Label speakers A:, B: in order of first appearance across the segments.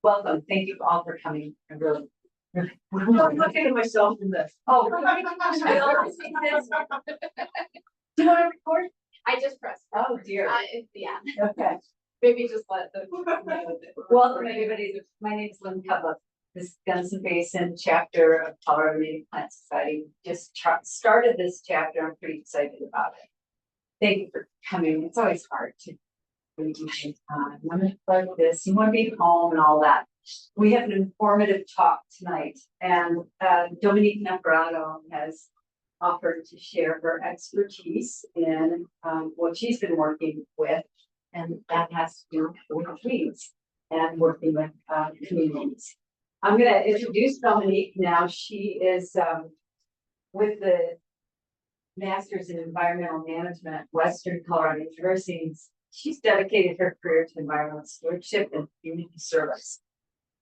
A: Welcome. Thank you all for coming. I'm looking at myself in this. Oh, do you want to record?
B: I just pressed.
A: Oh dear.
B: Yeah.
A: Okay.
B: Maybe just let the.
A: Welcome everybody. My name is Lynn Cubba. This Gunnison Basin chapter of Colorado Native Plant Society just started this chapter. I'm pretty excited about it. Thank you for coming. It's always hard to like this. You want to be home and all that. We have an informative talk tonight, and Dominique Navarado has offered to share her expertise in what she's been working with, and that has to do with weeds and working with communities. I'm going to introduce Dominique now. She is with the Master's in Environmental Management at Western Colorado University. She's dedicated her career to environmental stewardship and community service.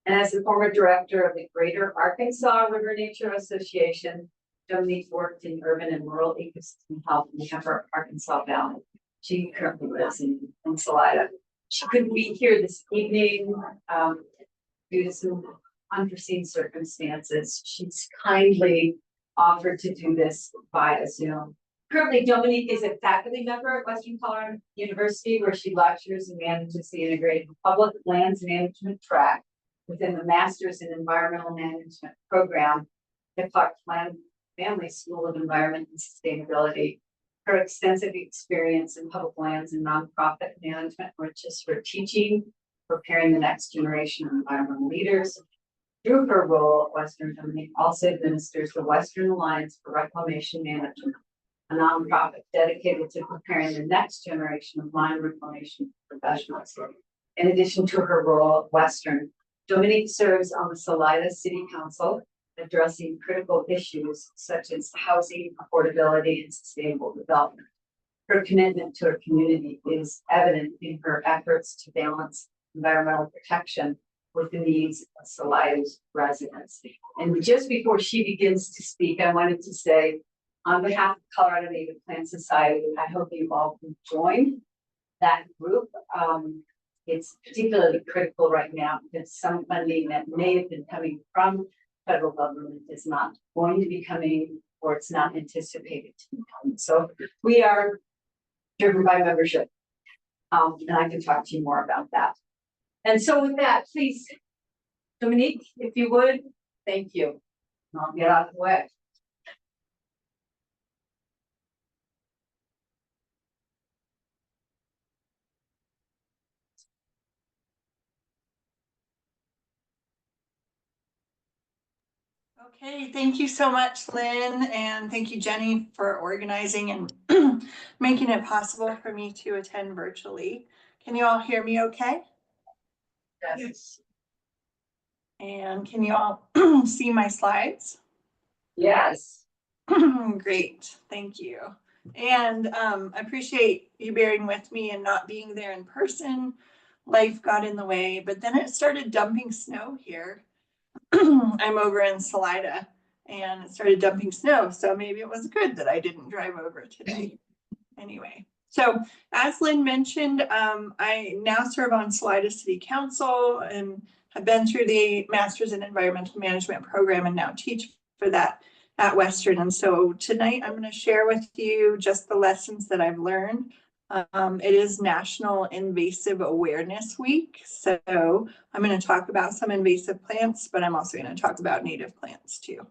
A: And as the former director of the Greater Arkansas River Nature Association, Dominique worked in urban and rural ecosystem health in the Upper Arkansas Valley. She currently lives in Salida. She couldn't be here this evening due to some unforeseen circumstances. She's kindly offered to do this via Zoom. Currently, Dominique is a faculty member at Western Colorado University, where she lectures and manages the integrated public lands management track within the Master's in Environmental Management program at Clark Family School of Environment and Sustainability. Her extensive experience in public lands and nonprofit management, which is for teaching, preparing the next generation of environmental leaders. Through her role at Western, Dominique also administers the Western Alliance for Reclamation Management, a nonprofit dedicated to preparing the next generation of mine reclamation professionals. In addition to her role at Western, Dominique serves on the Salida City Council, addressing critical issues such as housing, affordability, and sustainable development. Her commitment to her community is evident in her efforts to balance environmental protection with the needs of Salida's residents. And just before she begins to speak, I wanted to say, on behalf of Colorado Native Plant Society, I hope you all can join that group. It's particularly critical right now because some funding that may have been coming from federal government is not going to be coming, or it's not anticipated to be coming. So we are driven by membership. And I can talk to you more about that. And so with that, please, Dominique, if you would, thank you. And I'll get out of the way.
C: Okay, thank you so much, Lynn, and thank you, Jenny, for organizing and making it possible for me to attend virtually. Can you all hear me okay?
A: Yes.
C: And can you all see my slides?
A: Yes.
C: Great, thank you. And I appreciate you bearing with me and not being there in person. Life got in the way, but then it started dumping snow here. I'm over in Salida and it started dumping snow, so maybe it was good that I didn't drive over today. Anyway, so as Lynn mentioned, I now serve on Salida City Council and have been through the Master's in Environmental Management program and now teach for that at Western. And so tonight I'm going to share with you just the lessons that I've learned. It is National Invasive Awareness Week, so I'm going to talk about some invasive plants, but I'm also going to talk about native plants too.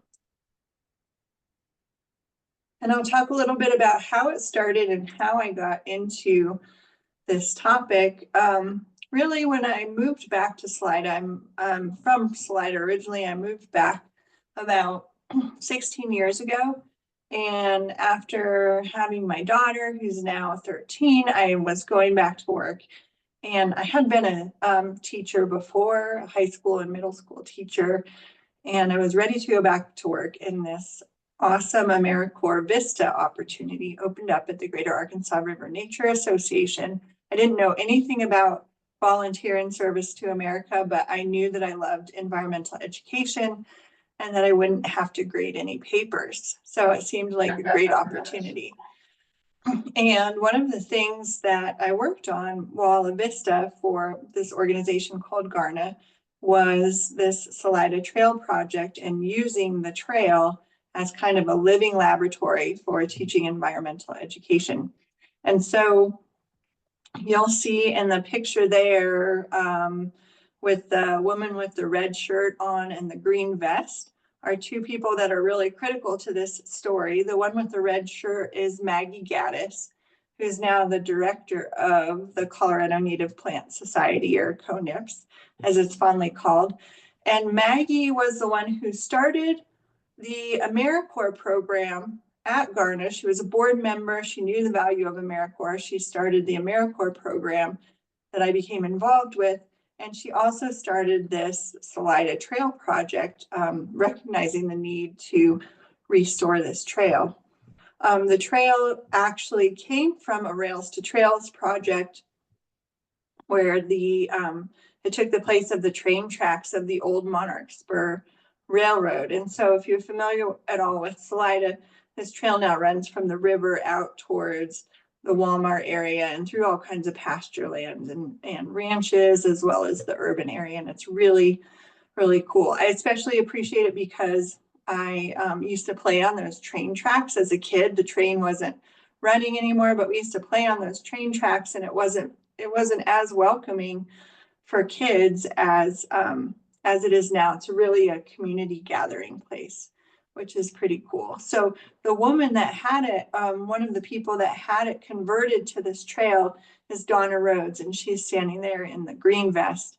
C: And I'll talk a little bit about how it started and how I got into this topic. Really, when I moved back to Salida, I'm from Salida originally. I moved back about 16 years ago. And after having my daughter, who's now 13, I was going back to work. And I had been a teacher before, a high school and middle school teacher. And I was ready to go back to work. And this awesome AmeriCorps Vista opportunity opened up at the Greater Arkansas River Nature Association. I didn't know anything about volunteer and service to America, but I knew that I loved environmental education and that I wouldn't have to grade any papers. So it seemed like a great opportunity. And one of the things that I worked on while a Vista for this organization called Garna was this Salida Trail project, and using the trail as kind of a living laboratory for teaching environmental education. And so you'll see in the picture there, with the woman with the red shirt on and the green vest, are two people that are really critical to this story. The one with the red shirt is Maggie Gaddis, who's now the director of the Colorado Native Plant Society, or CONIPS, as it's fondly called. And Maggie was the one who started the AmeriCorps program at Garna. She was a board member. She knew the value of AmeriCorps. She started the AmeriCorps program that I became involved with. And she also started this Salida Trail project, recognizing the need to restore this trail. The trail actually came from a Rails to Trails project where it took the place of the train tracks of the old Monarch Spur Railroad. And so if you're familiar at all with Salida, this trail now runs from the river out towards the Walmart area and through all kinds of pasture lands and ranches, as well as the urban area. And it's really, really cool. I especially appreciate it because I used to play on those train tracks as a kid. The train wasn't running anymore, but we used to play on those train tracks, and it wasn't as welcoming for kids as it is now. It's really a community gathering place, which is pretty cool. So the woman that had it, one of the people that had it converted to this trail is Donna Rhodes, and she's standing there in the green vest.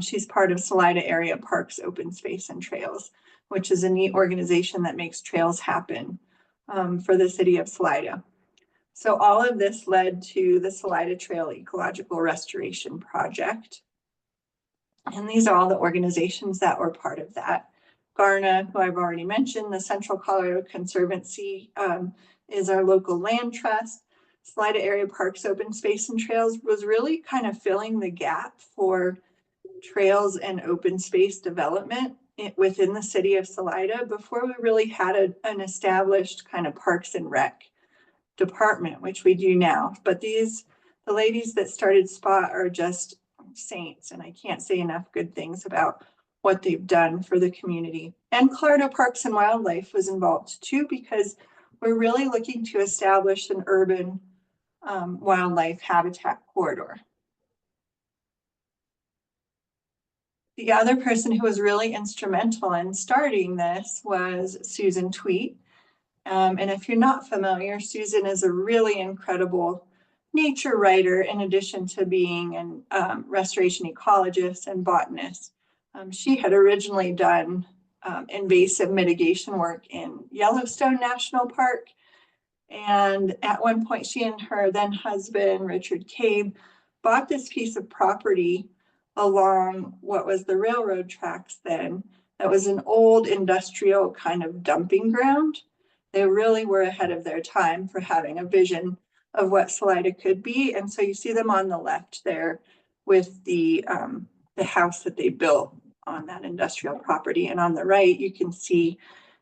C: She's part of Salida Area Parks, Open Space and Trails, which is a neat organization that makes trails happen for the city of Salida. So all of this led to the Salida Trail Ecological Restoration Project. And these are all the organizations that were part of that. Garna, who I've already mentioned, the Central Colorado Conservancy is our local land trust. Salida Area Parks, Open Space and Trails was really kind of filling the gap for trails and open space development within the city of Salida before we really had an established kind of parks and rec department, which we do now. But the ladies that started SPOT are just saints, and I can't say enough good things about what they've done for the community. And Colorado Parks and Wildlife was involved too, because we're really looking to establish an urban wildlife habitat corridor. The other person who was really instrumental in starting this was Susan Tweet. And if you're not familiar, Susan is a really incredible nature writer, in addition to being an restoration ecologist and botanist. She had originally done invasive mitigation work in Yellowstone National Park. And at one point, she and her then husband, Richard Cabe, bought this piece of property along what was the railroad tracks then. That was an old industrial kind of dumping ground. They really were ahead of their time for having a vision of what Salida could be. And so you see them on the left there with the house that they built on that industrial property. And on the right, you can see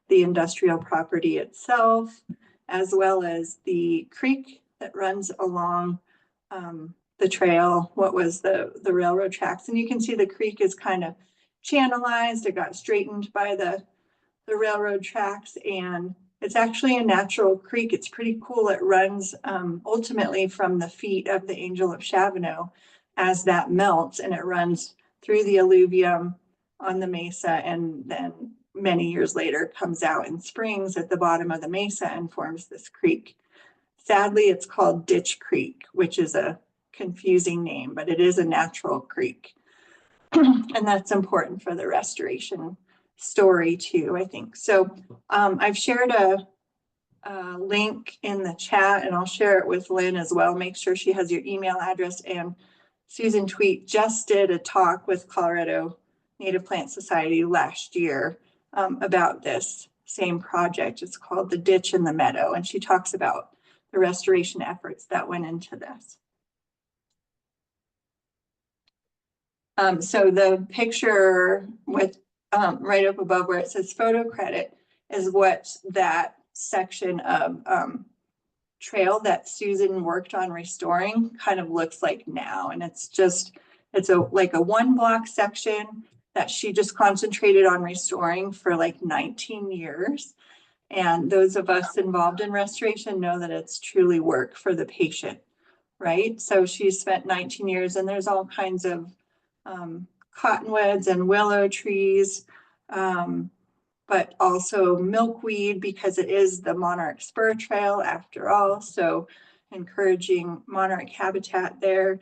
C: the industrial property itself, as well as the creek that runs along the trail, what was the railroad tracks. And you can see the creek is kind of channelized. It got straightened by the railroad tracks, and it's actually a natural creek. It's pretty cool. It runs ultimately from the feet of the Angel of Chavano as that melts, and it runs through the alluvium on the mesa, and then many years later comes out in springs at the bottom of the mesa and forms this creek. Sadly, it's called Ditch Creek, which is a confusing name, but it is a natural creek. And that's important for the restoration story too, I think. So I've shared a link in the chat, and I'll share it with Lynn as well. Make sure she has your email address. And Susan Tweet just did a talk with Colorado Native Plant Society last year about this same project. It's called The Ditch in the Meadow, and she talks about the restoration efforts that went into this. So the picture with right up above where it says photo credit is what that section of trail that Susan worked on restoring kind of looks like now. And it's like a 1 block section that she just concentrated on restoring for like 19 years. And those of us involved in restoration know that it's truly work for the patient, right? So she spent 19 years, and there's all kinds of cottonwoods and willow trees, but also milkweed, because it is the monarch spur trail after all. So encouraging monarch habitat there,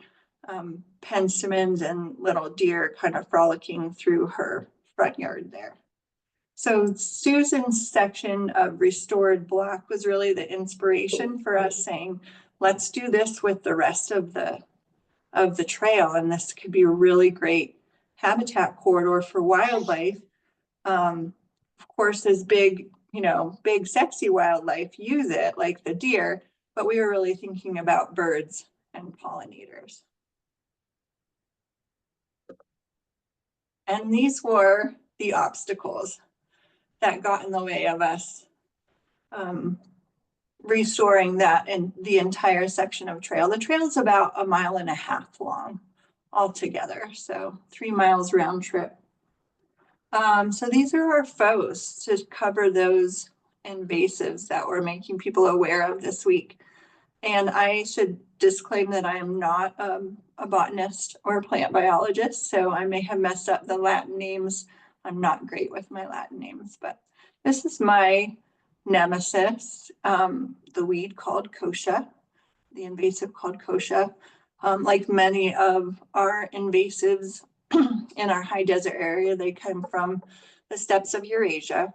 C: penstemons and little deer kind of frolicking through her front yard there. So Susan's section of restored block was really the inspiration for us saying, let's do this with the rest of the trail. And this could be a really great habitat corridor for wildlife. Of course, as big, big sexy wildlife use it, like the deer, but we were really thinking about birds and pollinators. And these were the obstacles that got in the way of us restoring that and the entire section of trail. The trail is about 1.5 miles long altogether, so 3 miles round trip. So these are our foes to cover those invasives that we're making people aware of this week. And I should disclaim that I am not a botanist or a plant biologist, so I may have messed up the Latin names. I'm not great with my Latin names, but this is my nemesis, the weed called kochia, the invasive called kochia. Like many of our invasives in our high desert area, they come from the steppes of Eurasia.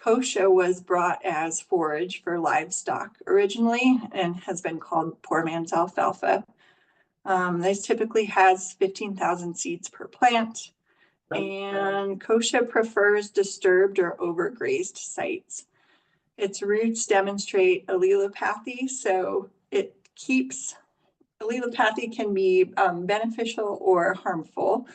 C: Kochia was brought as forage for livestock originally and has been called poor man's alfalfa. This typically has 15,000 seeds per plant, and kochia prefers disturbed or overgrazed sites. Its roots demonstrate allelopathy, so allelopathy can be beneficial or harmful.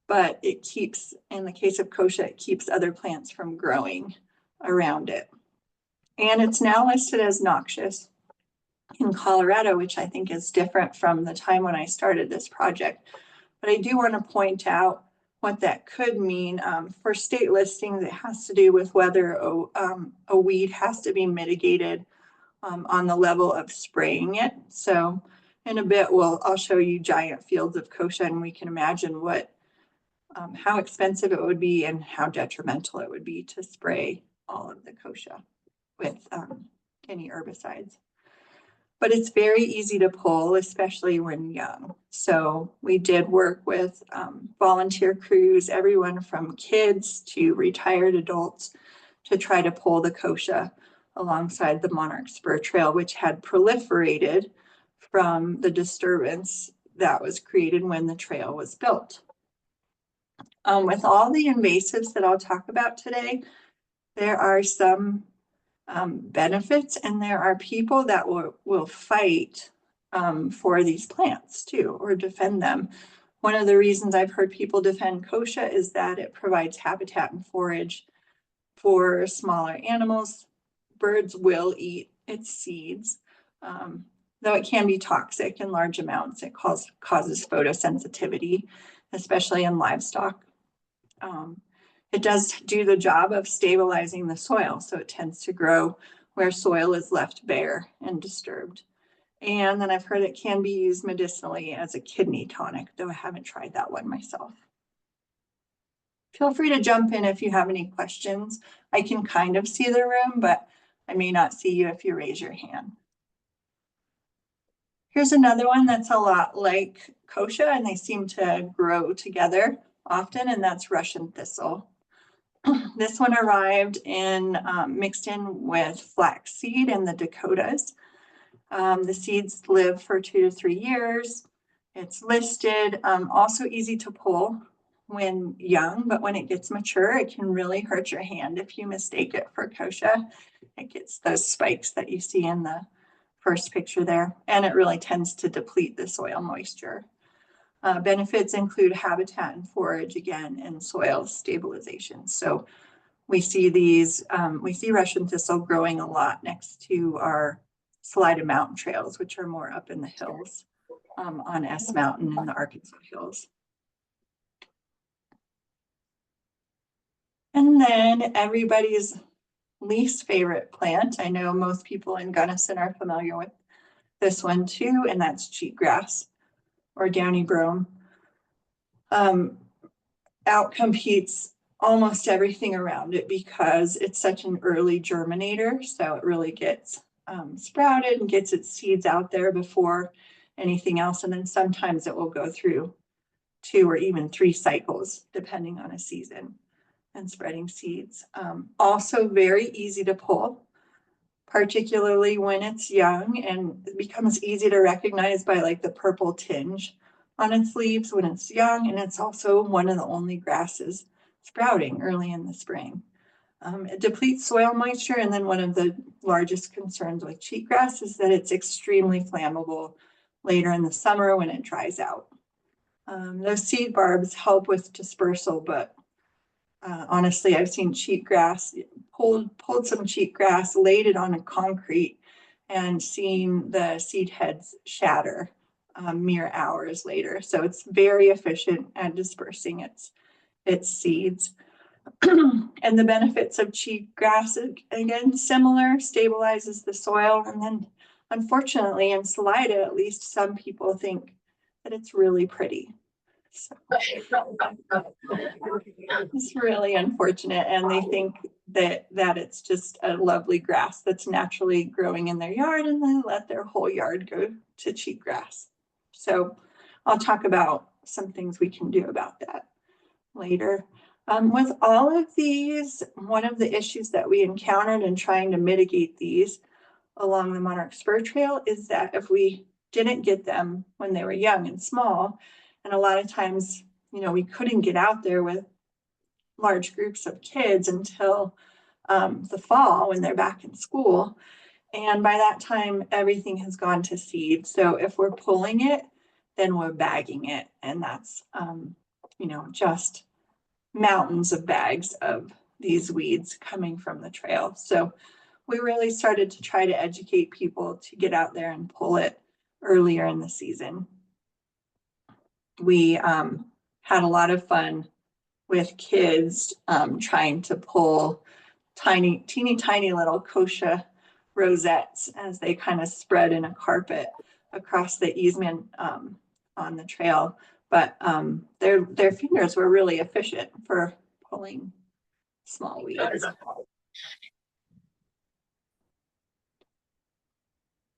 C: But it keeps, in the case of kochia, it keeps other plants from growing around it. And it's now listed as noxious in Colorado, which I think is different from the time when I started this project. But I do want to point out what that could mean for state listings. It has to do with whether a weed has to be mitigated on the level of spraying it. So in a bit, I'll show you giant fields of kochia, and we can imagine how expensive it would be and how detrimental it would be to spray all of the kochia with any herbicides. But it's very easy to pull, especially when young. So we did work with volunteer crews, everyone from kids to retired adults, to try to pull the kochia alongside the monarch spur trail, which had proliferated from the disturbance that was created when the trail was built. With all the invasives that I'll talk about today, there are some benefits, and there are people that will fight for these plants too, or defend them. One of the reasons I've heard people defend kochia is that it provides habitat and forage for smaller animals. Birds will eat its seeds, though it can be toxic in large amounts. It causes photosensitivity, especially in livestock. It does do the job of stabilizing the soil, so it tends to grow where soil is left bare and disturbed. And then I've heard it can be used medicinally as a kidney tonic, though I haven't tried that one myself. Feel free to jump in if you have any questions. I can kind of see the room, but I may not see you if you raise your hand. Here's another one that's a lot like kochia, and they seem to grow together often, and that's Russian thistle. This one arrived mixed in with flaxseed in the Dakotas. The seeds live for 2 to 3 years. It's listed, also easy to pull when young, but when it gets mature, it can really hurt your hand if you mistake it for kochia. It gets those spikes that you see in the first picture there, and it really tends to deplete the soil moisture. Benefits include habitat and forage again, and soil stabilization. So we see Russian thistle growing a lot next to our Salida Mountain trails, which are more up in the hills on S Mountain in the Arkansas hills. And then everybody's least favorite plant. I know most people in Gunnison are familiar with this one too, and that's cheatgrass or downy brome. Outcompetes almost everything around it because it's such an early germinator. So it really gets sprouted and gets its seeds out there before anything else. And then sometimes it will go through 2 or even 3 cycles, depending on a season, and spreading seeds. Also very easy to pull, particularly when it's young, and it becomes easy to recognize by like the purple tinge on its leaves when it's young. And it's also one of the only grasses sprouting early in the spring. It depletes soil moisture. And then one of the largest concerns with cheatgrass is that it's extremely flammable later in the summer when it dries out. Those seed barbs help with dispersal, but honestly, I've seen cheatgrass, pulled some cheatgrass, laid it on a concrete, and seen the seed heads shatter mere hours later. So it's very efficient at dispersing its seeds. And the benefits of cheatgrass, again, similar, stabilizes the soil. And then unfortunately in Salida, at least some people think that it's really pretty. So it's really unfortunate. And they think that it's just a lovely grass that's naturally growing in their yard, and they let their whole yard go to cheatgrass. So I'll talk about some things we can do about that later. With all of these, one of the issues that we encountered in trying to mitigate these along the Monarch Spur Trail is that if we didn't get them when they were young and small, and a lot of times, we couldn't get out there with large groups of kids until the fall when they're back in school. And by that time, everything has gone to seed. So if we're pulling it, then we're bagging it. And that's, just mountains of bags of these weeds coming from the trail. So we really started to try to educate people to get out there and pull it earlier in the season. We had a lot of fun with kids trying to pull teeny tiny little kochia rosettes as they kind of spread in a carpet across the easement on the trail. But their fingers were really efficient for pulling small weeds.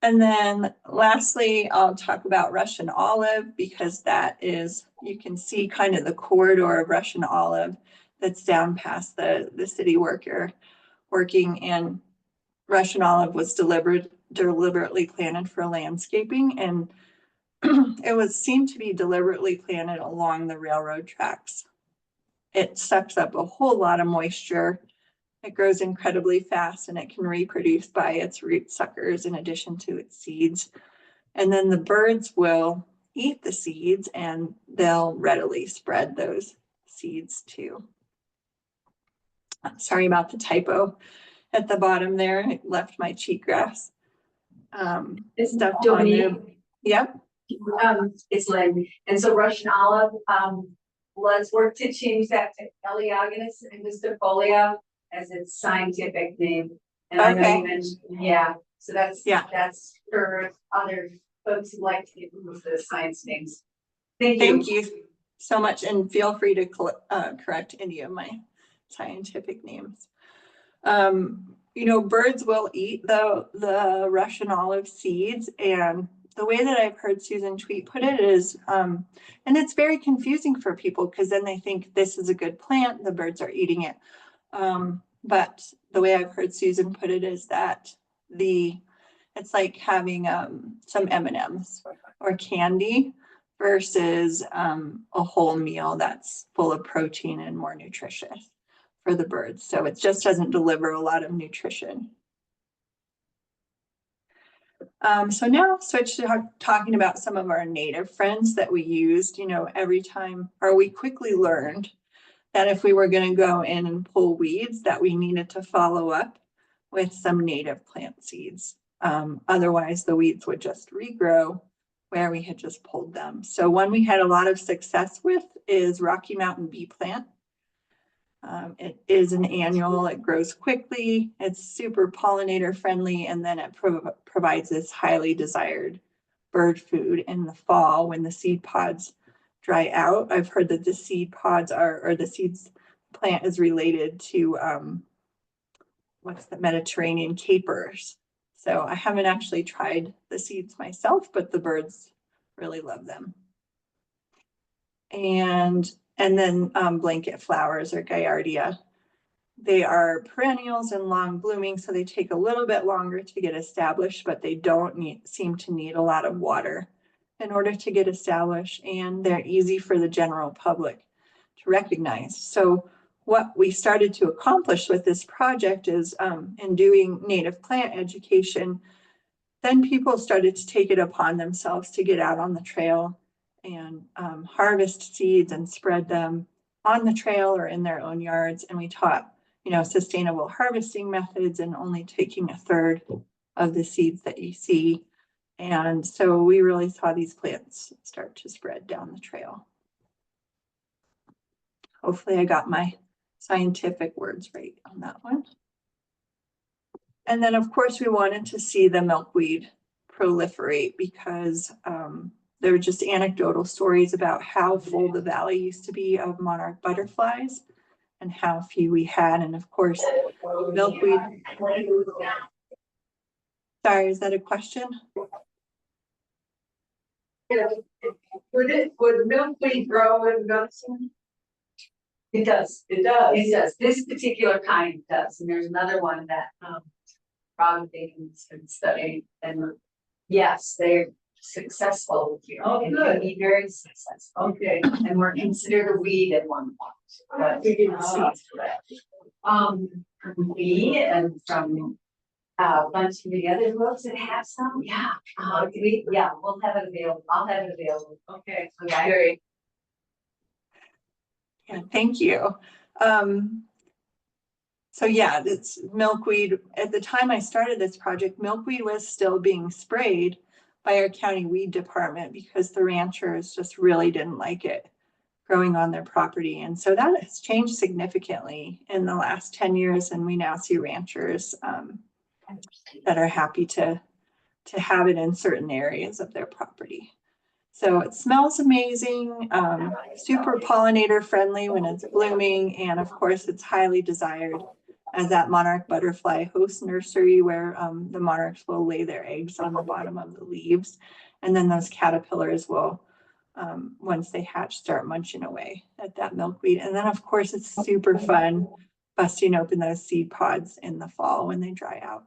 C: And then lastly, I'll talk about Russian olive, because that is, you can see kind of the corridor of Russian olive that's down past the city working, and Russian olive was deliberately planted for landscaping, and it seemed to be deliberately planted along the railroad tracks. It sucks up a whole lot of moisture. It grows incredibly fast, and it can reproduce by its root suckers in addition to its seeds. And then the birds will eat the seeds, and they'll readily spread those seeds too. Sorry about the typo at the bottom there. I left my cheatgrass stuff on there. Yep.
A: It's Lynn. And so Russian olive, let's work to change that to Elaeagnus angustifolia as its scientific name. And I know you mentioned, so that's for other folks who like to use the science names. Thank you
C: so much, and feel free to correct any of my scientific names. Birds will eat the Russian olive seeds, and the way that I've heard Susan Tweet put it is, and it's very confusing for people because then they think this is a good plant, the birds are eating it. But the way I've heard Susan put it is that it's like having some M&Ms or candy versus a whole meal that's full of protein and more nutritious for the birds. So it just doesn't deliver a lot of nutrition. So now I'll switch to talking about some of our native friends that we used, every time, or we quickly learned that if we were going to go in and pull weeds, that we needed to follow up with some native plant seeds. Otherwise, the weeds would just regrow where we had just pulled them. So one we had a lot of success with is Rocky Mountain bee plant. It is an annual, it grows quickly, it's super pollinator friendly, and then it provides this highly desired bird food in the fall when the seed pods dry out. I've heard that the seed pods or the seeds plant is related to what's the Mediterranean capers. So I haven't actually tried the seeds myself, but the birds really love them. And then blanket flowers or Gaillardia. They are perennials and long blooming, so they take a little bit longer to get established, but they don't seem to need a lot of water in order to get established, and they're easy for the general public to recognize. So what we started to accomplish with this project is in doing native plant education, then people started to take it upon themselves to get out on the trail and harvest seeds and spread them on the trail or in their own yards. And we taught, sustainable harvesting methods and only taking a third of the seeds that you see. And so we really saw these plants start to spread down the trail. Hopefully I got my scientific words right on that one. And then of course we wanted to see the milkweed proliferate because there were just anecdotal stories about how full the valley used to be of monarch butterflies and how few we had. And of course, milkweed. Sorry, is that a question?
D: Would milkweed grow in Gunnison?
A: It does.
D: It does.
A: It does. This particular kind does. And there's another one that Robin Bacon's been studying. And yes, they're successful here.
D: Oh,
A: and
D: good.
A: can be very successful.
D: Okay.
A: And we're considered a weed at one point. We and from a bunch of the other books that have some, we'll have it available. I'll have it available.
D: Okay.
A: Okay.
C: Yeah, thank you. So yeah, it's milkweed. At the time I started this project, milkweed was still being sprayed by our county weed department because the ranchers just really didn't like it growing on their property. And so that has changed significantly in the last 10 years. And we now see ranchers that are happy to have it in certain areas of their property. So it smells amazing, super pollinator friendly when it's blooming. And of course, it's highly desired as that monarch butterfly host nursery where the monarchs will lay their eggs on the bottom of the leaves. And then those caterpillars will, once they hatch, start munching away at that milkweed. And then of course, it's super fun busting open those seed pods in the fall when they dry out.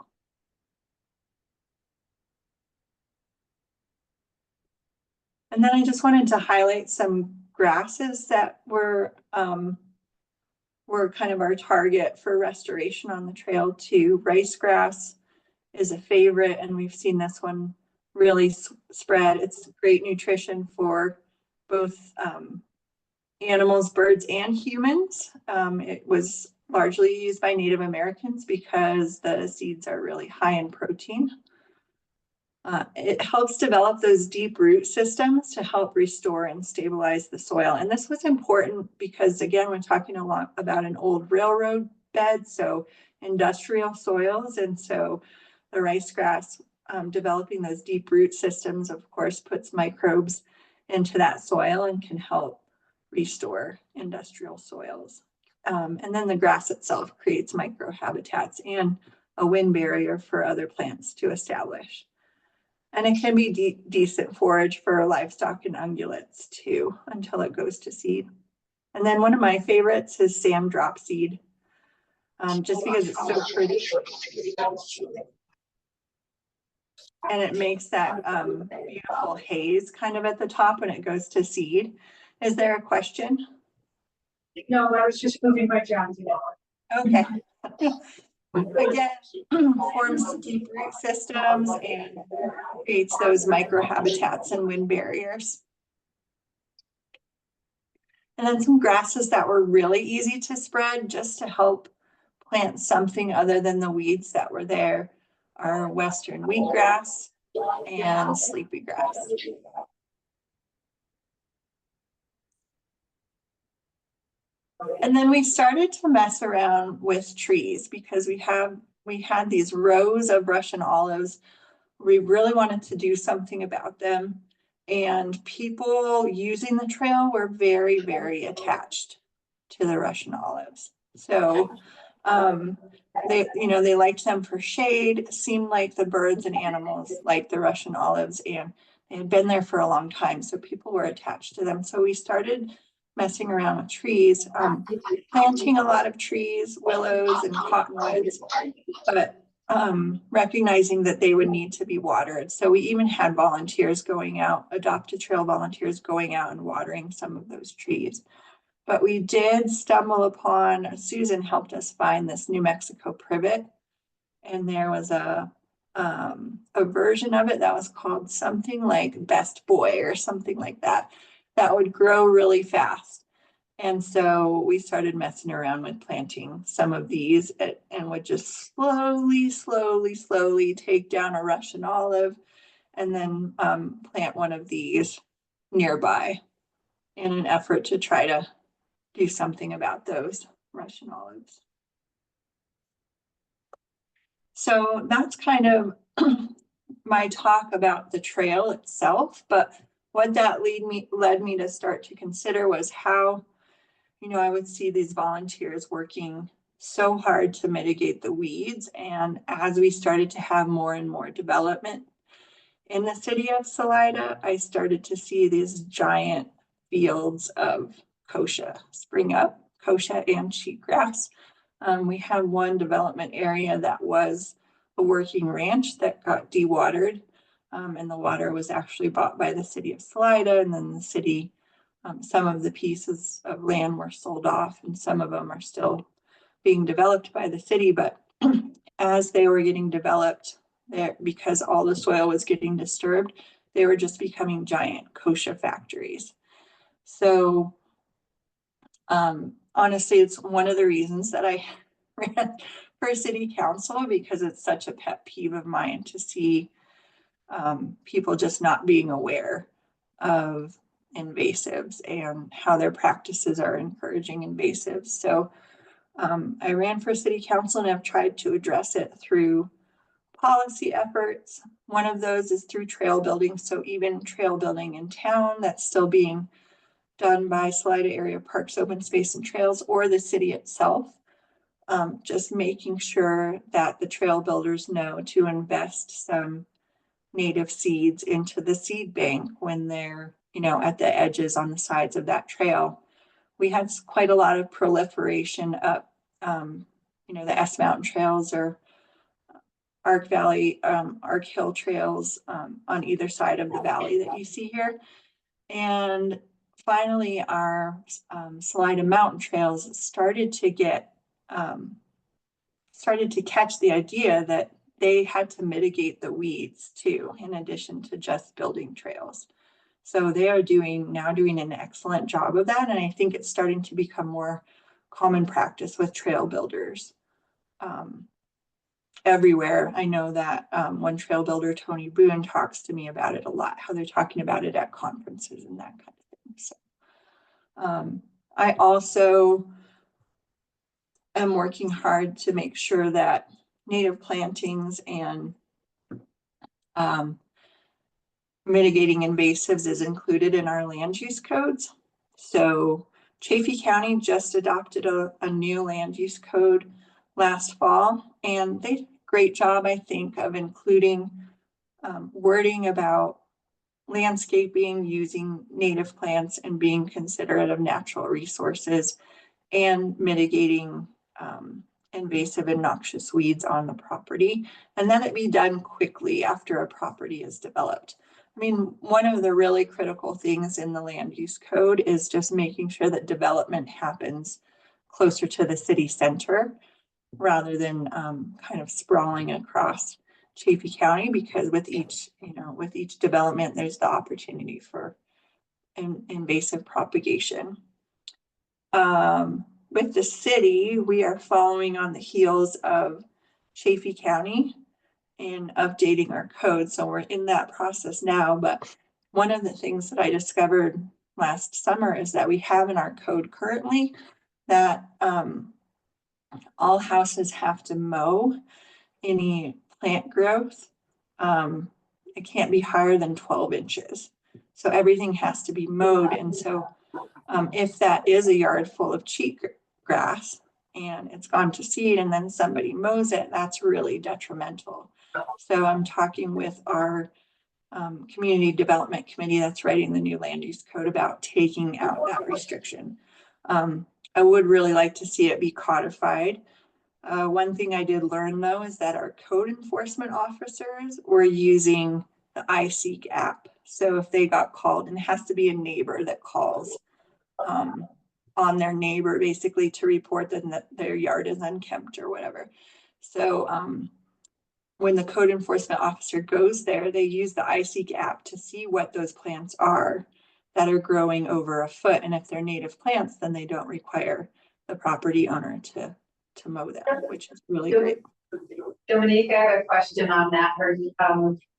C: And then I just wanted to highlight some grasses that were kind of our target for restoration on the trail too. Rice grass is a favorite, and we've seen this one really spread. It's great nutrition for both animals, birds, and humans. It was largely used by Native Americans because the seeds are really high in protein. It helps develop those deep root systems to help restore and stabilize the soil. And this was important because, again, we're talking a lot about an old railroad bed, so industrial soils. And so the rice grass developing those deep root systems, of course, puts microbes into that soil and can help restore industrial soils. And then the grass itself creates microhabitats and a wind barrier for other plants to establish. And it can be decent forage for livestock and ungulates too, until it goes to seed. And then one of my favorites is Sam drop seed, just because it's so pretty. And it makes that beautiful haze kind of at the top when it goes to seed. Is there a question?
D: No, I was just moving my John.
C: Okay. Again, forms deep root systems and creates those microhabitats and wind barriers. And then some grasses that were really easy to spread just to help plant something other than the weeds that were there are western wheatgrass and sleepy grass. And then we started to mess around with trees because we had these rows of Russian olives. We really wanted to do something about them. And people using the trail were very, very attached to the Russian olives. So they liked them for shade. It seemed like the birds and animals liked the Russian olives, and they had been there for a long time. So people were attached to them. So we started messing around with trees, planting a lot of trees, willows and cottonwoods, but recognizing that they would need to be watered. So we even had volunteers going out, adopted trail volunteers going out and watering some of those trees. But we did stumble upon, Susan helped us find this New Mexico privet, and there was a version of it that was called something like Best Boy or something like that, that would grow really fast. And so we started messing around with planting some of these and would just slowly take down a Russian olive and then plant one of these nearby in an effort to try to do something about those Russian olives. So that's kind of my talk about the trail itself, but what that led me to start to consider was how, I would see these volunteers working so hard to mitigate the weeds. And as we started to have more and more development in the city of Salida, I started to see these giant fields of kochia spring up, kochia and cheatgrass. We had one development area that was a working ranch that got dewatered, and the water was actually bought by the city of Salida, and then the city, some of the pieces of land were sold off, and some of them are still being developed by the city. But as they were getting developed, because all the soil was getting disturbed, they were just becoming giant kochia factories. So honestly, it's one of the reasons that I ran for city council, because it's such a pet peeve of mine to see people just not being aware of invasives and how their practices are encouraging invasives. So I ran for city council and I've tried to address it through policy efforts. One of those is through trail building. So even trail building in town, that's still being done by Salida Area Parks, Open Space and Trails, or the city itself. Just making sure that the trail builders know to invest some native seeds into the seed bank when they're, at the edges on the sides of that trail. We had quite a lot of proliferation up, the S Mountain trails or Arc Valley, Arc Hill trails on either side of the valley that you see here. And finally, our Salida Mountain trails started to catch the idea that they had to mitigate the weeds too, in addition to just building trails. So they are now doing an excellent job of that. And I think it's starting to become more common practice with trail builders everywhere. I know that one trail builder, Tony Boone, talks to me about it a lot, how they're talking about it at conferences and that kind of thing. So I also am working hard to make sure that native plantings and mitigating invasives is included in our land use codes. So Chaffee County just adopted a new land use code last fall, and they did a great job, I think, of including wording about landscaping, using native plants, and being considerate of natural resources, and mitigating invasive and noxious weeds on the property, and that it be done quickly after a property is developed. I mean, one of the really critical things in the land use code is just making sure that development happens closer to the city center rather than kind of sprawling across Chaffee County, because with each development, there's the opportunity for invasive propagation. with the city, we are following on the heels of Chaffey County in updating our code. So we're in that process now. But one of the things that I discovered last summer is that we have in our code currently that all houses have to mow any plant growth. It can't be higher than 12 inches. So everything has to be mowed. And so if that is a yard full of cheat grass and it's gone to seed and then somebody mows it, that's really detrimental. So I'm talking with our community development committee that's writing the new land use code about taking out that restriction. I would really like to see it be codified. One thing I did learn though is that our code enforcement officers were using the iSeek app. So if they got called, and it has to be a neighbor that calls on their neighbor basically to report that their yard is unkempt or whatever. So when the code enforcement officer goes there, they use the iSeek app to see what those plants are that are growing over a foot. And if they're native plants, then they don't require the property owner to mow them, which is really great.
A: Dominique, I have a question on that.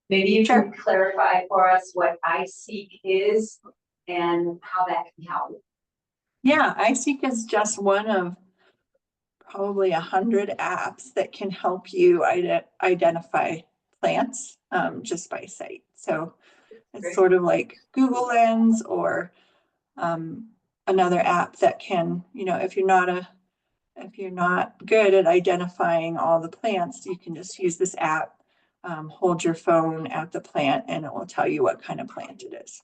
A: Maybe you can clarify for us what iSeek is and how that can help.
C: Yeah, iSeek is just one of probably 100 apps that can help you identify plants just by sight. So it's sort of like Google Lens or another app that can, you know, if you're not good at identifying all the plants, you can just use this app, hold your phone at the plant, and it will tell you what kind of plant it is.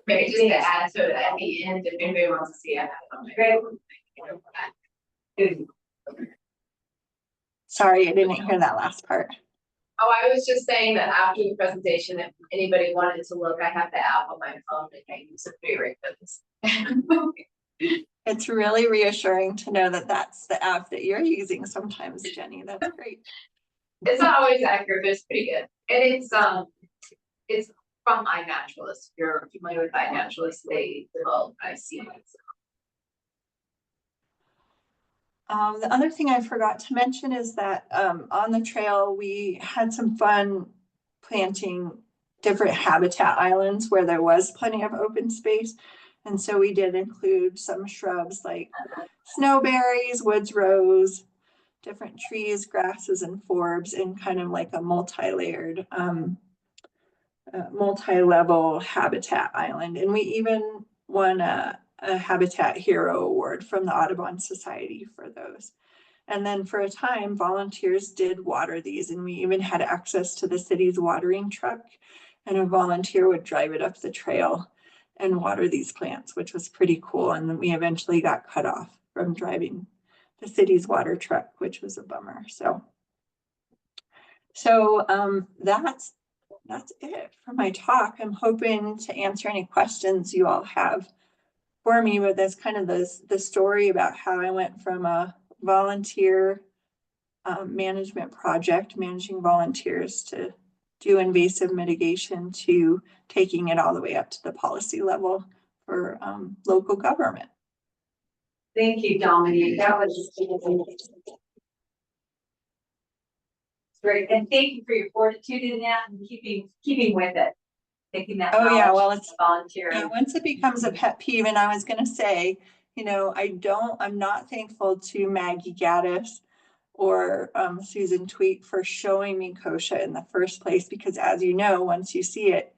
B: Maybe just to add to it at the end, if anybody wants to see it.
C: Sorry, I didn't hear that last part.
B: Oh, I was just saying that after the presentation, if anybody wanted to look, I have the app on my phone and I use it very good.
C: It's really reassuring to know that that's the app that you're using sometimes, Jenny. That's great.
B: It's not always accurate, but it's pretty good. And it's from iNaturalist. If you're familiar with iNaturalist, they develop iSeek.
C: The other thing I forgot to mention is that on the trail, we had some fun planting different habitat islands where there was plenty of open space. And so we did include some shrubs like snowberries, woods rose, different trees, grasses, and forbs in kind of like a multi-layered, multi-level habitat island. And we even won a Habitat Hero Award from the Audubon Society for those. And then for a time, volunteers did water these, and we even had access to the city's watering truck, and a volunteer would drive it up the trail and water these plants, which was pretty cool. And then we eventually got cut off from driving the city's water truck, which was a bummer. So that's it for my talk. I'm hoping to answer any questions you all have for me, but that's kind of the story about how I went from a volunteer management project, managing volunteers to do invasive mitigation, to taking it all the way up to the policy level for local government.
A: Thank you, Dominique. That was great. And thank you for your fortitude in that and keeping with it. Taking that.
C: Oh yeah, well, it's
A: volunteer.
C: Yeah, once it becomes a pet peeve, and I was gonna say, you know, I'm not thankful to Maggie Gaddis or Susan Tweet for showing me kochia in the first place, because as you know, once you see it,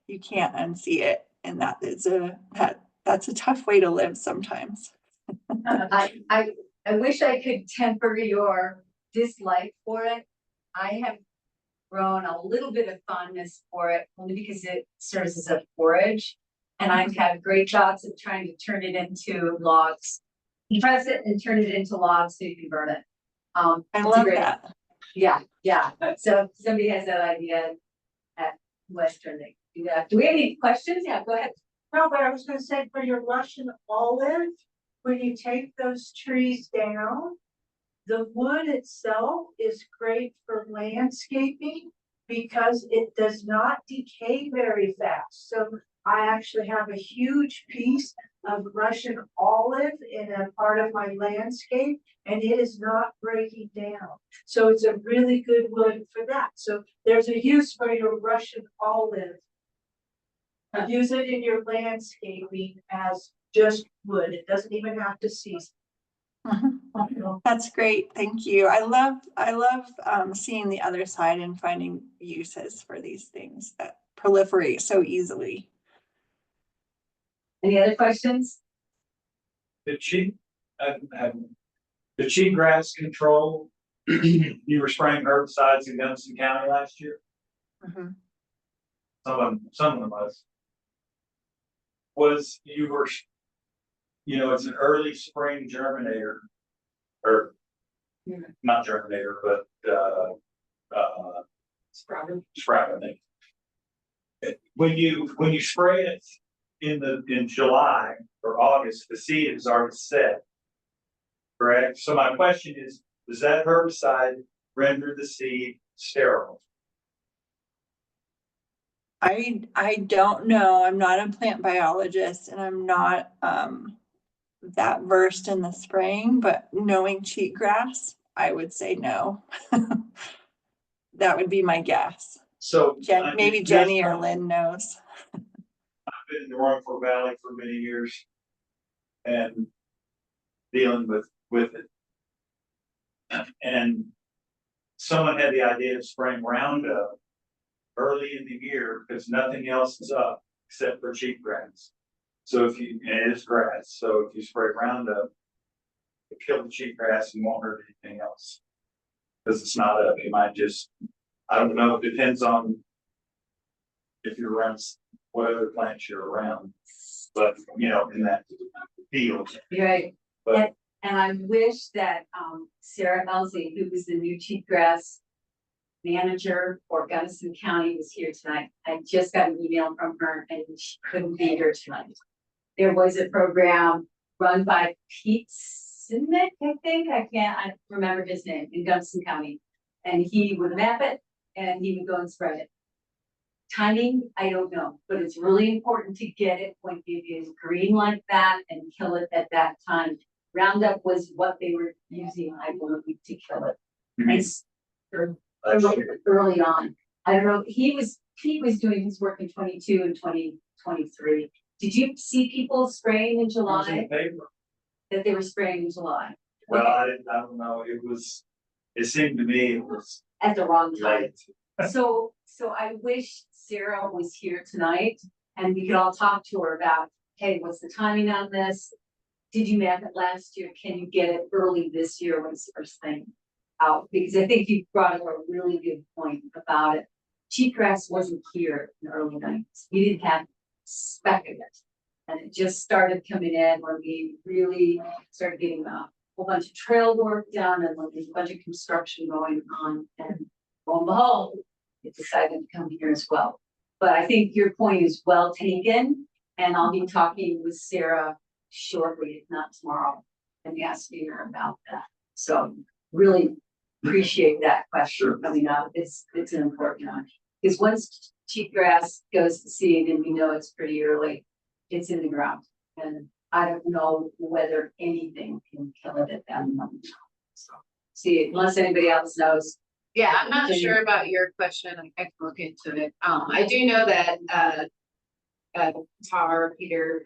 C: you can't unsee it. And that's a tough way to live sometimes.
A: I wish I could temper your dislike for it. I have grown a little bit of fondness for it only because it serves as a forage, and I've had great thoughts of trying to turn it into logs, press it and turn it into logs so you can burn it.
C: I love that.
A: Yeah. So if somebody has that idea at Western, they do that. Do we have any questions? Yeah, go ahead.
D: No, but I was gonna say for your Russian olive, when you take those trees down, the wood itself is great for landscaping because it does not decay very fast. So I actually have a huge piece of Russian olive in a part of my landscape, and it is not breaking down. So it's a really good wood for that. So there's a use for your Russian olive. Use it in your landscaping as just wood. It doesn't even have to season.
C: That's great. Thank you. I love seeing the other side and finding uses for these things that proliferate so easily.
A: Any other questions?
E: The cheatgrass control, you were spraying herbicides in Gunnison County last year?
C: Mhm.
E: Some of them was it's an early spring germinator, or not germinator, but sprout, I think. When you spray it in July or August, the seed is already set. Correct? So my question is, does that herbicide render the seed sterile?
C: I don't know. I'm not a plant biologist and I'm not that versed in the spraying, but knowing cheatgrass, I would say no. That would be my guess.
E: So
C: Maybe Jenny or Lynn knows.
E: I've been in the Rockford Valley for many years and dealing with it. And someone had the idea of spraying Roundup early in the year because nothing else is up except for cheatgrass. So and it is grass. So if you spray Roundup, it kill the cheatgrass and won't hurt anything else. Because it's not up. It might I don't know, it depends on if you're around what other plants you're around. But in that field.
A: Right.
E: But
A: And I wish that Sarah Elsie, who was the new cheatgrass manager for Gunnison County, was here tonight. I just got an email from her and she couldn't be here tonight. There was a program run by Pete Sinnick, I think. I remember his name, in Gunnison County. And he would map it and he would go and spread it. Timing, I don't know, but it's really important to get it when it is green like that and kill it at that time. Roundup was what they were using, I believe, to kill it. Nice. Early on. I don't know. He was doing his work in 22 and 2023. Did you see people spraying in July? That they were spraying in July?
E: Well, I don't know. It seemed to me it was
A: at the wrong time.
E: late.
A: So I wish Sarah was here tonight and we could all talk to her about, hey, what's the timing on this? Did you map it last year? Can you get it early this year when it's first thing out? Because I think you brought up a really good point about it. Cheatgrass wasn't here in the early 90s. We didn't have speck of it. And it just started coming in when we really started getting a whole bunch of trail work done and when there's a bunch of construction going on. And lo and behold, it decided to come here as well. But I think your point is well taken. And I'll be talking with Sarah shortly, if not tomorrow, and asking her about that. So really appreciate that question coming up. It's an important one. Because once cheatgrass goes to seed and we know it's pretty early, it's in the ground. And I don't know whether anything can kill it at that moment. So see, unless anybody else knows.
B: Yeah, I'm not sure about your question. I can look into it. I do know that Peter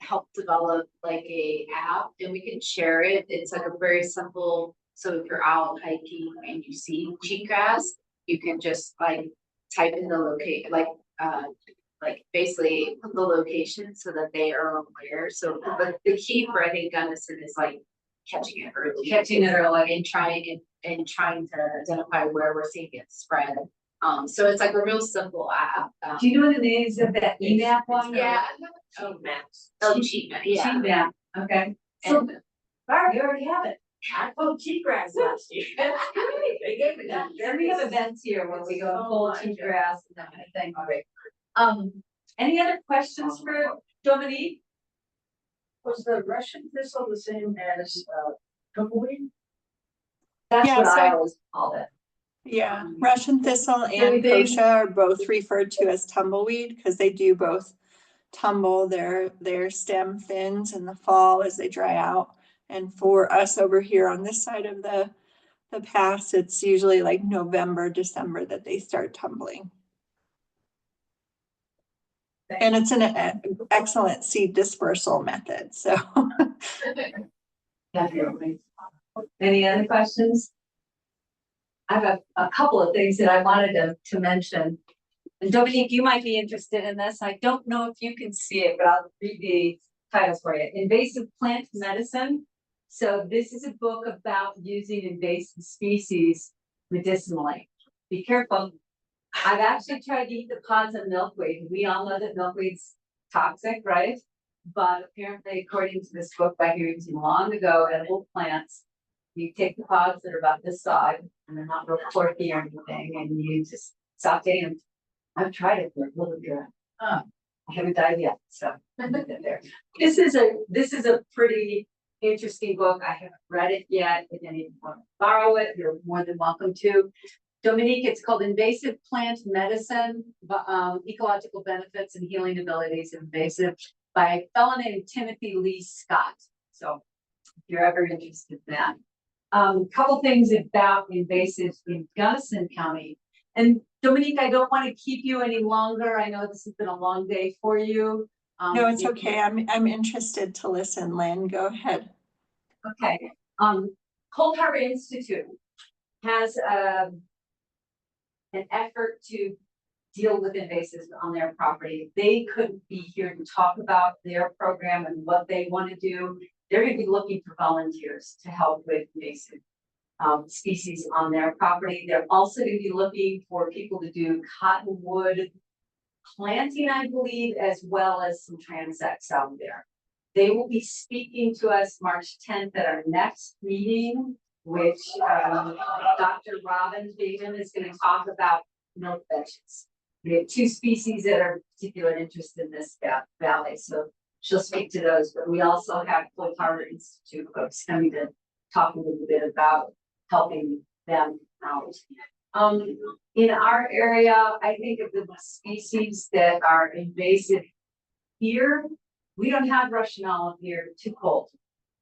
B: helped develop like a app and we can share it. It's like a very simple, so if you're out hiking and you see cheatgrass, you can just like type in the location, like basically put the location so that they are aware. So but the key for I think Gunnison is like catching it early and trying to identify where we're seeing it spread. So it's like a real simple app.
A: Do you know the names of that EMAP one?
B: Yeah.
A: Cheat map. Okay. So, Barb, you already have it.
D: I pulled cheatgrass last year.
A: They gave it that. Then we have events here where we go and pull cheatgrass and that kind of thing. All right. Any other questions for Dominique?
D: Was the Russian thistle the same as tumbleweed?
A: That's
C: Yeah,
A: what I
C: so-
A: always called it.
C: Yeah, Russian thistle and
A: Everything-
C: kochia are both referred to as tumbleweed because they do both tumble their stem fins in the fall as they dry out. And for us over here on this side of the pass, it's usually like November, December that they start tumbling. And it's an excellent seed dispersal method, so.
A: Definitely. Any other questions? I have a couple of things that I wanted to mention. And Dominique, you might be interested in this. I don't know if you can see it, but I'll read the titles for you. Invasive plant medicine. So this is a book about using invasive species medicinally. Be careful. I've actually tried to eat the pods of milkweed. We all know that milkweed's toxic, right? But apparently, according to this book by hearing long ago, edible plants, you take the pods that are about this size, and they're not real corky or anything, and you just saute them. I've tried it for a little bit. I haven't died yet, so I'm gonna get there. This is a pretty interesting book. I haven't read it yet. If anyone wants to borrow it, you're more than welcome to. Dominique, it's called Invasive Plant Medicine, Ecological Benefits and Healing Abilities of Invasive, by a fellow named Timothy Lee Scott. So if you're ever interested in that. Couple things about invasives in Gunnison County. And Dominique, I don't want to keep you any longer. I know this has been a long day for you.
C: No, it's okay. I'm interested to listen, Lynn. Go ahead.
A: Okay. Cold Harbor Institute has an effort to deal with invasives on their property. They couldn't be here to talk about their program and what they want to do. They're going to be looking for volunteers to help with invasive species on their property. They're also going to be looking for people to do cottonwood planting, I believe, as well as some transects out there. They will be speaking to us March 10th at our next meeting, which Dr. Robin Basin is going to talk about milk vetches. We have two species that are of particular interest in this valley, so she'll speak to those. But we also have Cold Harbor Institute folks coming to talk a little bit about helping them out. In our area, I think of the species that are invasive here. We don't have Russian olive here, too cold.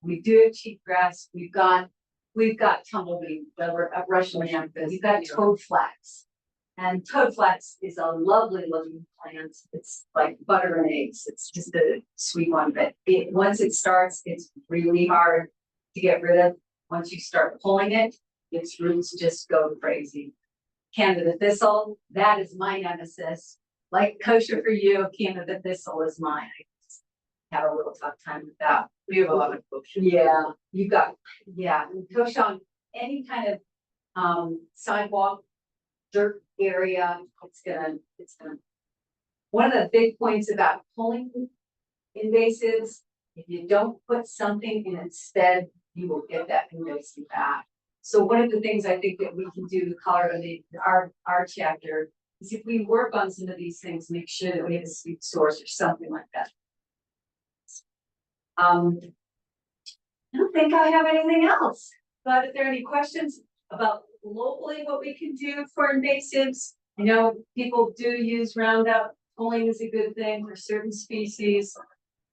A: We do have cheatgrass. We've got tumbleweed, Russian amethyst. We've got toadflax. And toadflax is a lovely looking plant. It's like butter and eggs. It's just a sweet one, but once it starts, it's really hard to get rid of. Once you start pulling it, its roots just go crazy. Canada thistle, that is my nemesis. Like kosher for you, Canada thistle is mine. I just have a little tough time with that.
B: We have a lot of books.
A: Yeah, you got, yeah, kosher on any kind of sidewalk, dirt area, it's gonna. One of the big points about pulling invasives, if you don't put something in its stead, you will get that invasive back. So one of the things I think that we can do to Colorado, our chapter, is if we work on some of these things, make sure that we have a seed source or something like that. I don't think I have anything else, but if there are any questions about locally what we can do for invasives, I know people do use Roundup. Pulling is a good thing for certain species,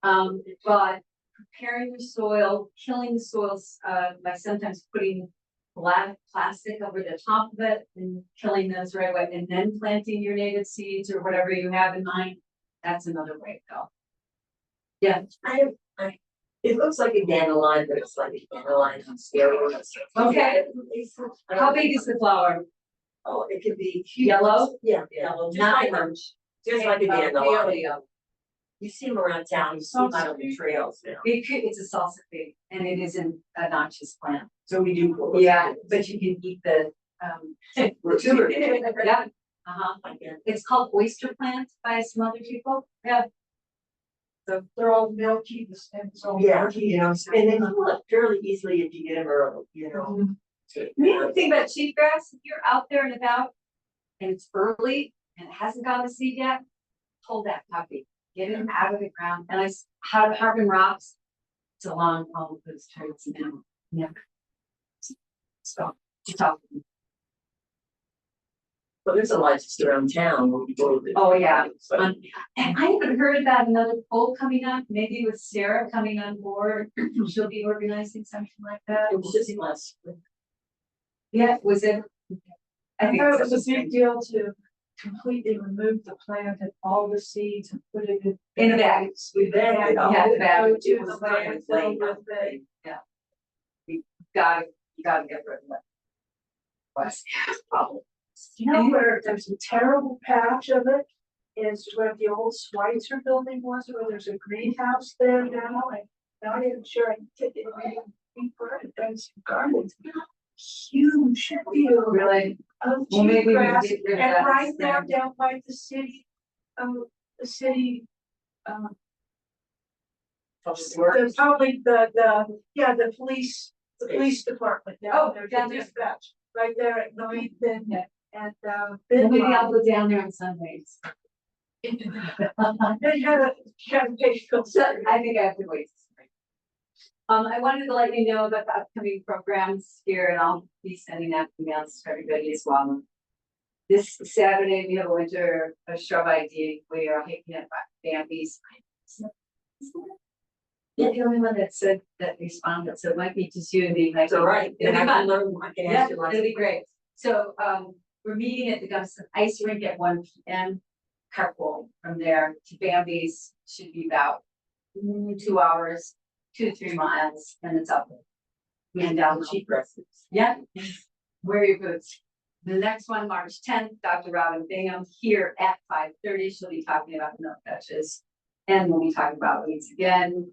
A: but preparing the soil, killing the soils by sometimes putting black plastic over the top of it and killing those right away, and then planting your native seeds or whatever you have in mind. That's another way to go. Yeah,
F: It looks like a dandelion, but it's like a dandelion on steroids.
A: okay. How big is the flower?
F: Oh, it could be huge.
A: Yellow?
F: Yeah, yellow, just
A: Not
F: like a,
A: orange.
F: just like a dandelion.
A: Peolio.
F: You see them around town, you see them out on the trails now.
A: It's a salsa fig, and it isn't a noxious plant.
F: So we do.
A: Yeah, but you can eat the
F: Tuber.
A: yeah.
F: Again.
A: It's called oyster plant by some other people. Yeah.
D: So they're all milky, the stems all.
F: Yeah, you know, and then you look fairly easily if you get them early, you know.
A: The other thing about cheatgrass, if you're out there and about and it's early and it hasn't gotten a seed yet, pull that puppy, get him out of the ground. And I Harbin rocks, it's along all of those traits now. Yeah. So, to talk.
F: Well, there's a lot just around town where people.
A: Oh, yeah.
F: So,
A: And I haven't heard about another poll coming up, maybe with Sarah coming on board, she'll be organizing something like that.
F: it was just last.
A: Yeah, was it? I
D: I
A: think
D: thought it
A: it's
D: was a big deal to completely remove the plant and all the seeds and put it
A: in a bag.
F: We bet.
A: Yeah, the bag.
D: Go to the landfill with it.
A: You gotta get rid of that. What's the problem?
D: You know where there's a terrible patch of it is where the old Schweitzer building was, where there's a greenhouse there now, and not even sure I can take it away. And some gardens, huge field
A: Really?
D: of
A: Well, maybe we can
D: cheatgrass,
A: get rid of
D: and
A: that
D: right there
A: instead.
D: down by the city, the city, the public, the police department
A: Oh,
D: down there,
A: down
D: the
A: there.
D: dispatch, right there at Ninth and,
A: Yeah.
D: and,
A: Well, maybe I'll go down there on Sundays.
D: they had a campaign.
A: So I think I have to wait. I wanted to let you know about the upcoming programs here, and I'll be sending out emails to everybody as well. This Saturday, we have a winter shrub ID. We are hiking at Bambi's. Yeah, the only one that said that responded, so it might be just you and me.
F: It's all right.
A: It'll be
F: And I
A: fun.
F: can learn, I can
A: Yeah,
F: ask you lots
A: it'll
F: of
A: be great. So, we're meeting at the Gunnison Ice Rink at 1 p.m. Carpool from there to Bambi's should be about 2 hours, 2 to 3 miles, and it's up. And down
F: cheap dresses.
A: Yeah, wear your boots. The next one, March 10th, Dr. Robin Bingham here at 5:30. She'll be talking about milk touches. And we'll be talking about weeds again.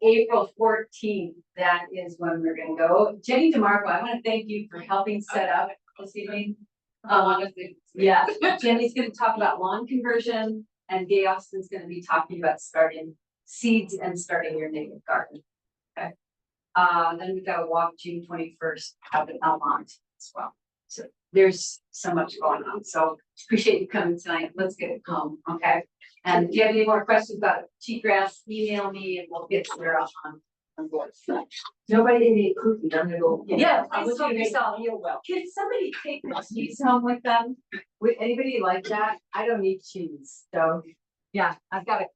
A: April 14th, that is when we're gonna go. Jenny DeMarco, I want to thank you for helping set up this evening. Yeah, Jenny's gonna talk about lawn conversion, and Gay Austin's gonna be talking about starting seeds and starting your native garden. Okay. Then we've got a walk June 21st out in Almont as well. So there's so much going on. So appreciate you coming tonight. Let's get it home, okay? And if you have any more questions about cheatgrass, email me and we'll get there on board.
F: Nobody did any cooking, I'm gonna go.
A: Yeah,
F: I
A: please
F: was
A: help
F: gonna
A: yourself.
F: feel well.
A: Can somebody take the cheese home with them? Would anybody like that? I don't need cheese, so. Yeah, I've got a